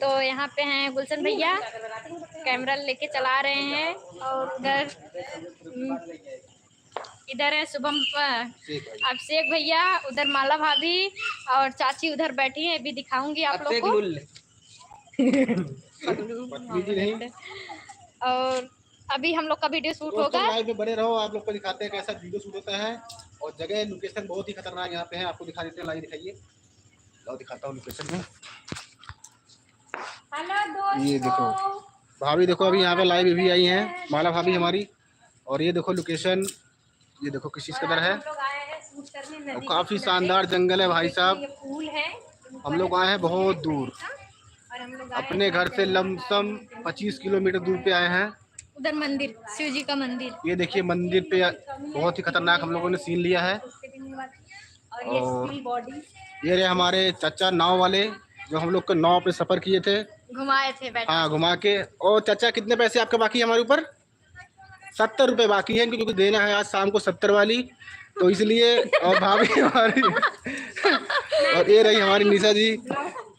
तो यहाँ पे हैं गुलशन भैया, कैमरा लेके चला रहे हैं। और इधर है शुभम अभिषेक भैया, उधर माला भाभी और चाची उधर बैठी है। अभी दिखाऊंगी आप लोग को। और अभी हम लोग का वीडियो शूट होगा। लाइव में बने रहो, आप लोग को दिखाते हैं कैसा वीडियो शूट होता है। और जगह लोकेशन बहुत ही खतरनाक यहाँ पे है, आपको दिखा देते हैं। लाइव दिखाइए, लाओ दिखाता हूँ लोकेशन में। हेलो दोस्तों, ये देखो भाभी, देखो अभी यहाँ पे लाइव भी आई हैं माला भाभी हमारी। और ये देखो लोकेशन, ये देखो किस चीज का दर है। और काफी शानदार जंगल है भाई साहब। हम लोग आए हैं बहुत दूर, अपने घर से लमसम 25 किलोमीटर दूर पे आए हैं। उधर मंदिर, शिव जी का मंदिर। ये देखिए मंदिर पे बहुत ही खतरनाक हम लोगों ने सीन लिया है। और ये रहे हमारे चाचा नाव वाले, जो हम लोग को नाव पे सफर किए थे, घुमाए थे। हाँ घुमा के। और चाचा कितने पैसे आपके बाकी है हमारे ऊपर? 70 रुपये बाकी है, क्योंकि देना है आज शाम को 70 वाली, तो इसलिए। और भाभी हमारी और ये रही हमारी निशा जी,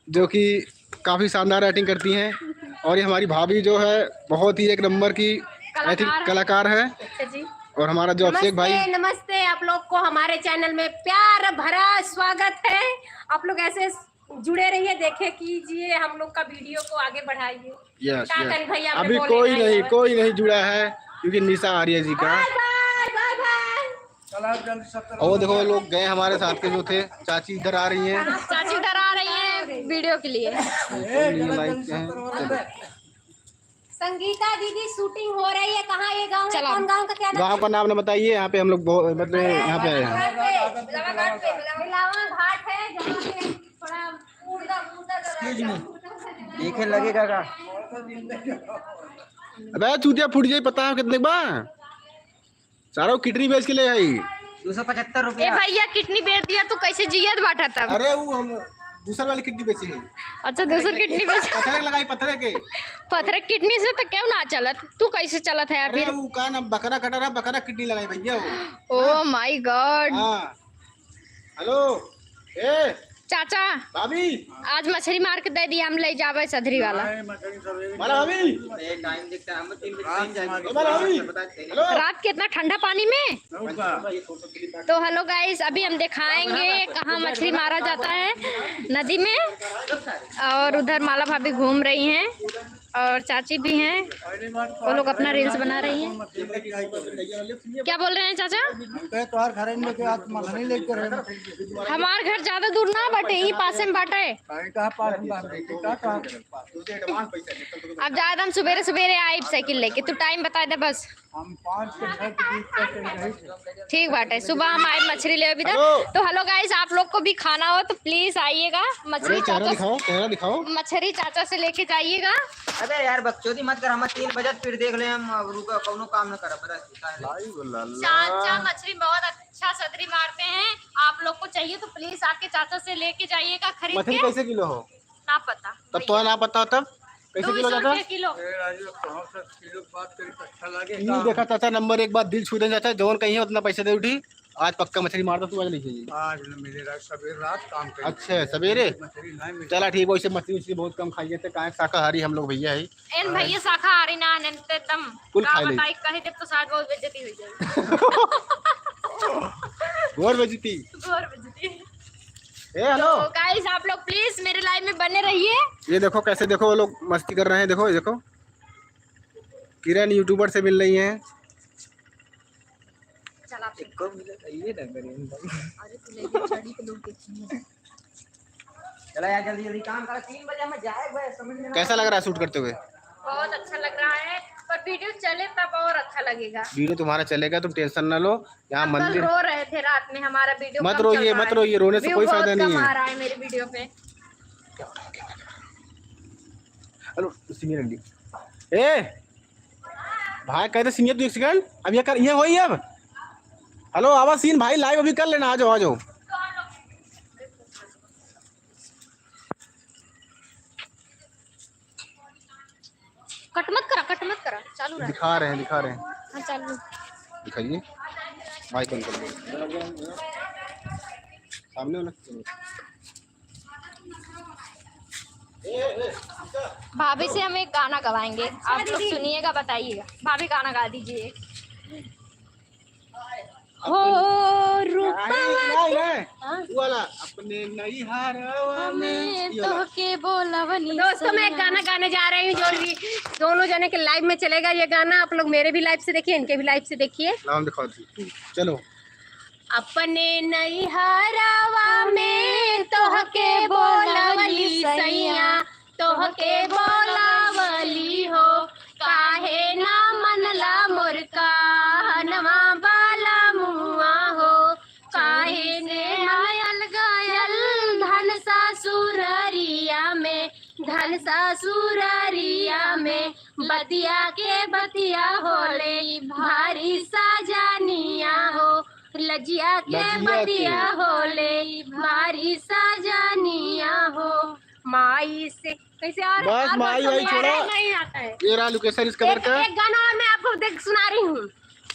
जो कि काफ़ी शानदार एक्टिंग करती हैं। और ये हमारी भाभी जो है बहुत ही एक नंबर की कलाकार है। और हमारा जो अभिषेक भाई, नमस्ते आप लोग को हमारे चैनल में प्यार भरा स्वागत है। आप लोग ऐसे जुड़े रहिए, देखे कीजिए हम लोग का वीडियो को आगे बढ़ाइए। यस भैया अभी कोई नहीं जुड़ा है, क्योंकि निशा आर्य जी का। और देखो लोग गए हमारे साथ के जो थे। चाची इधर आ रही हैं, चाची इधर आ रही हैं वीडियो के लिए। संगीता दीदी शूटिंग हो रही है। कहाँ ये गांव है? कौन गांव का क्या गांव का नाम न बताइए। यहाँ पे हम लोग मतलब यहाँ पे आए हैं। घाट है, देखे लगेगा का। अबे चूतिया फूट जाए, पता है कितने बार सारा किडनी बेच के ले आई। 275 रुपये। भैया किडनी बेच दिया तो कैसे जियत बांटा तब? अरे वो हम दूसरा वाली किडनी बेची है। अच्छा दूसरी किडनी बेच। पत्थर लगाई, पत्थर किडनी से तो क्यों ना चलत? तू कैसे चलत है? अरे वो का ना बकरा कटा रहा, बकरा किडनी लगाई भैया वो। Oh my God. हेलो ए चाचा भाभी, आज मछली मार के दे दिया, हम ले जावे सधरी वाला। भाभी टाइम देखता है हम 3 बजे। रात के इतना ठंडा पानी में। तो हेलो गाइस, अभी हम दिखाएंगे कहाँ मछली मारा जाता है, नदी में। और उधर माला भाभी घूम रही हैं और चाची भी हैं, वो लोग अपना रील्स बना रही हैं। क्या बोल रहे हैं चाचा? हमारे घर ज्यादा दूर ना बटे, यही पास में बाटे। अब ज्यादा हम सवेरे सवेरे आई साइकिल लेके, तू टाइम बता दे बस। हम 5 से 6 के बीच तक। ठीक बात है, सुबह हम आए मछली ले अभी तक। तो हेलो गाइस, आप लोग को भी खाना हो तो प्लीज आइएगा। मछली चेहरा दिखाओ, मछली चाचा से लेके जाइएगा। अबे यार बकचोदी मत कर, हम 3 बजे फिर देख ले। हम रुको, कौनो काम न कर। चाचा मछली बहुत अच्छा सदरी मारते हैं, आप लोग को चाहिए तो प्लीज आके चाचा से लेके जाइएगा खरीद के। मछली कैसे किलो हो? ना पता तब तो ना पता, तब कैसे किलो जाता? किलो बात करी तो अच्छा लगे। देखा चाचा, नंबर एक बात दिल छू दे चाचा, जौन कहीं है उतना पैसे दे उठी। आज पक्का मछली मारता तू, आज लीजिए। आज मिलेगा सवेरे रात काम करें। अच्छा सवेरे, मछली नहीं मिली। चला ठीक है। वैसे मछली बहुत कम खाइए थे, काहे शाकाहारी हम लोग भैया है। एन भैया शाकाहारी ना ननते तम कुल का खा ले। बताई कहे जब तो साथ बहुत बेइज्जती हो जाए। घोर बेइज्जती। हेलो गाइस, आप लोग प्लीज मेरे लाइव में बने रहिए। ये देखो कैसे, देखो वो लोग मस्ती कर रहे हैं। देखो ये देखो, किरण यूट्यूबर से मिल रही हैं। चल आप चला यार जल्दी जल्दी काम कर, 3 बजे हम जाए। समझ में कैसा लग रहा है शूट करते हुए? बहुत अच्छा लग रहा है, पर वीडियो चले तब और अच्छा लगेगा। वीडियो तुम्हारा चलेगा, तुम टेंशन ना लो। यहाँ मंदिर रो रहे थे रात में, हमारा वीडियो मत रोइए, रोने से कोई फायदा नहीं है। आ रहा है मेरे वीडियो पे। हेलो सीनियर ए भाई, कहते सीनियर तू 1 सेकंड अब ये कर, ये वही अब। हेलो आवाज सीन भाई, लाइव अभी कर लेना, आ जाओ आ जाओ। कट मत करा, चालू रहा। दिखा रहे हैं हाँ चालू दिखाइए। माइक ऑन कर सामने वाला। भाभी से हम एक गाना गवाएंगे, आप लोग सुनिएगा, बताइएगा। भाभी गाना गा दीजिए। हो नहीं, वाला अपने नई हारवा में ये वाला। तो के बोलवनी। दोस्तों मैं एक गाना गाने जा रही हूँ जो भी दोनों जने के लाइव में चलेगा ये गाना। आप लोग मेरे भी लाइव से देखिए, इनके भी लाइव से देखिए। नाम दिखा दी, चलो। अपने नई हारवा में तोहके बोलवली सैया, तोहके बोलवली हो, काहे ना मनला मोर कहनवा बाला मुआ हो, काहे ने आयल गयल धन सासुररिया में, धन सासुररिया में, बतिया के बतिया होले भारी साजानिया हो, लजिया के बतिया होले भारी साजानिया हो। माई से कैसे और बस माई वाई छोड़ो, नहीं आता है। ये रहा लोकेशन इस कवर का। एक गाना और मैं आपको देख सुना रही हूँ।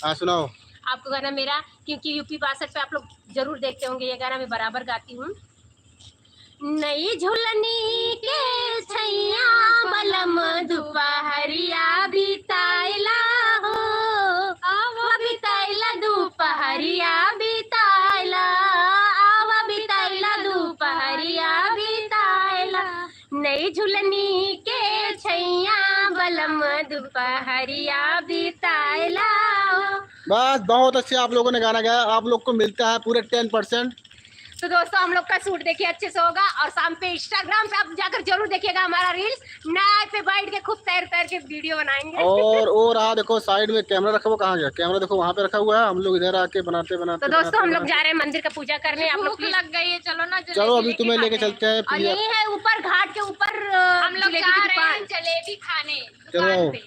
हाँ सुनाओ। आपको गाना मेरा, क्योंकि यूपी 62 पे आप लोग जरूर देखते होंगे, ये गाना मैं बराबर गाती हूँ। नई झुलनी के छैया बलम दुपहरिया बिताइला हो, आवा बिताइला दुपहरिया बिताइला, आवा बिताइला दुपहरिया बिताइला, नई झुलनी के छैया बलम दुपहरिया बिताइला हो। बस बहुत अच्छे आप लोगों ने गाना गाया, आप लोग को मिलता है पूरे 10%। तो दोस्तों हम लोग का शूट देखिए अच्छे से होगा, और शाम पे इंस्टाग्राम पे आप जाकर जरूर देखिएगा हमारा रील्स। नाव पे बैठ के खूब तैर तैर के वीडियो बनाएंगे। और रहा देखो साइड में कैमरा रखा हुआ, कहाँ गया कैमरा? देखो वहाँ पे रखा हुआ है, हम लोग इधर आके बनाते बनाते। तो दोस्तों हम लोग जा रहे हैं मंदिर का पूजा करने। आप लोग लग गई है, चलो ना। चलो अभी तुम्हें लेके चलते हैं। और यही है ऊपर घाट के ऊपर हम लोग जलेबी जा की रहे हैं दुकान। जलेबी खाने चलो दुकान पे।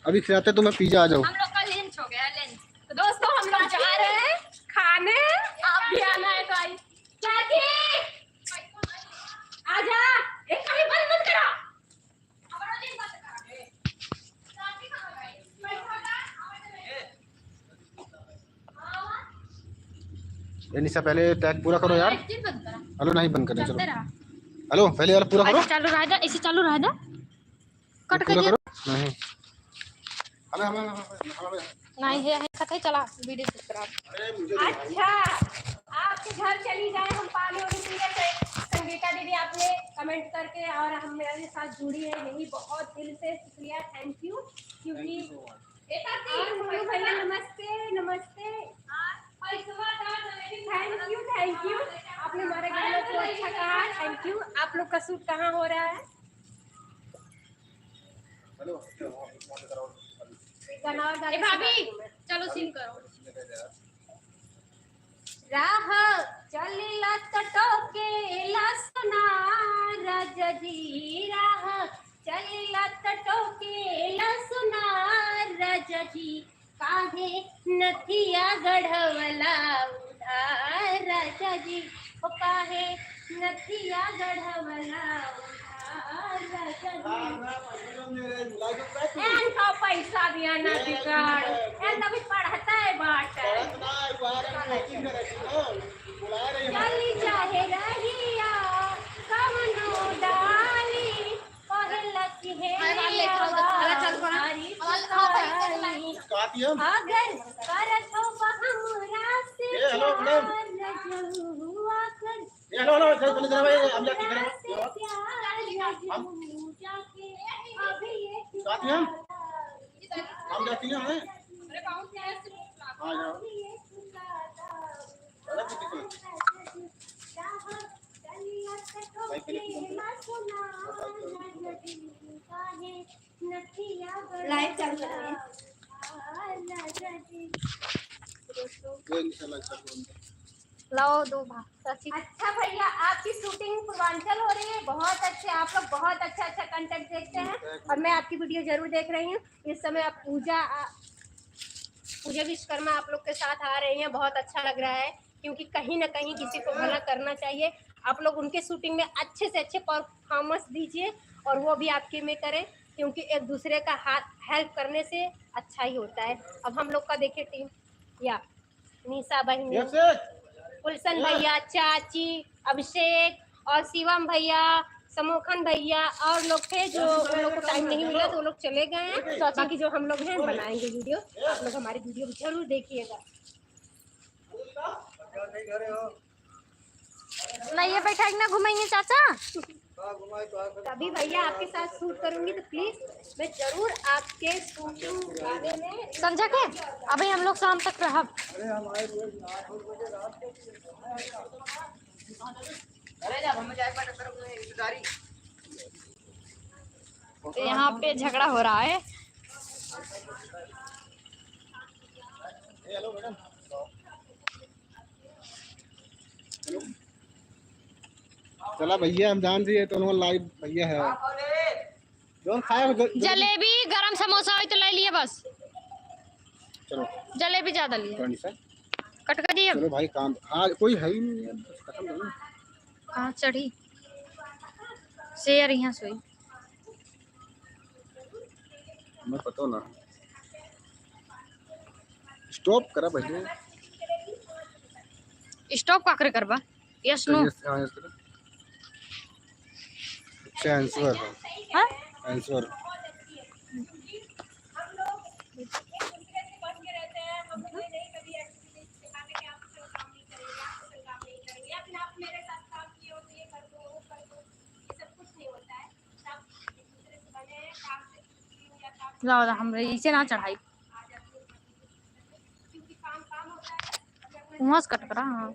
अभी खिलाते तुम्हें पिज्जा, आ जाओ। हम लोग का लंच हो गया, लंच। तो दोस्तों हम लोग जा रहे हैं खाने, आप भी आना है तो आई। आजा, एक कभी बंद मत करो। ये निशा पहले टैग पूरा करो यार। हेलो नहीं बंद करना, चलो हेलो पहले यार पूरा करो। चालू रहा था, इसे चालू रहा था, कट पूरा करिए। करो। नहीं नहीं है कथा चला वीडियो सब्सक्राइब। अच्छा आपके घर चली जाए हम पानी वानी पीने से। संगीता दीदी आपने कमेंट करके और हम मेरे साथ जुड़ी है, यही बहुत दिल से शुक्रिया, थैंक यू। क्योंकि भैया नमस्ते नमस्ते, थैंक यू। आपने हमारे गानों को अच्छा कहा, थैंक यू। आप लोग का शूट कहाँ हो रहा है? भाभी चलो सीन करो। राह चलिला टटोकेला सुना राजा जी, राह चलिला टटोकेला सुना राजा जी, काहे नथिया गढ़वला उधार राजा जी, ओ काहे नथिया गढ़वला उधार राजा जी। एन का पैसा दिया ना बिगाड़, एन अभी पढ़ता है बाट। चली चाहे रहिया कवनो डाली, पहला की है अगर करत हो हमरा से रजुआ कर, जाके अभी हम जाती हैं। लाइव चल रहा है। लाओ दो भाग। अच्छा भैया आपकी शूटिंग पूर्वांचल हो रही है, बहुत अच्छे, आप लोग बहुत अच्छा अच्छा कंटेंट देखते हैं और मैं आपकी वीडियो जरूर देख रही हूँ। इस समय आप पूजा विश्वकर्मा आप लोग के साथ आ रही हैं, बहुत अच्छा लग रहा है, क्योंकि कहीं ना कहीं किसी को भला करना चाहिए। आप लोग उनके शूटिंग में अच्छे से अच्छे परफॉर्मेंस दीजिए और वो भी आपके में करें, क्योंकि एक दूसरे का हाथ हेल्प करने से अच्छा ही होता है। अब हम लोग का देखिए टीम, या निशा बहनी, गुलशन भैया, चाची, अभिषेक और शिवम भैया, समोखन भैया और लोग थे जो उन लोग को टाइम नहीं मिला तो वो लोग चले गए हैं। बाकी जो हम लोग हैं बनाएंगे वीडियो, आप लोग हमारी वीडियो जरूर देखिएगा। नहीं ये बैठा ना घुमाइए चाचा। अभी भैया आपके साथ शूट करूंगी तो प्लीज मैं जरूर आपके शूटिंग गाने में समझा के अभी हम लोग शाम तक रह। तो यहाँ पे झगड़ा हो रहा है। हेलो मैडम, चला भैया हम जान रही है तो उन्होंने लाइव भैया है जो खाया जलेबी गरम समोसा हो तो ले लिए बस। चलो जलेबी ज्यादा लिए रानी सर, कट कर दिए। चलो भाई काम हाँ कोई है ही नहीं है, बस खत्म हो गया। कहाँ चढ़ी शेर यहाँ सोई। मैं पता ना स्टॉप करा भैया। स्टॉप का करे करबा यस नो। अच्छा आंसर हाँ आंसर ज्यादा हमरे इसे ना चढ़ाई वहाँ से कट करा। हाँ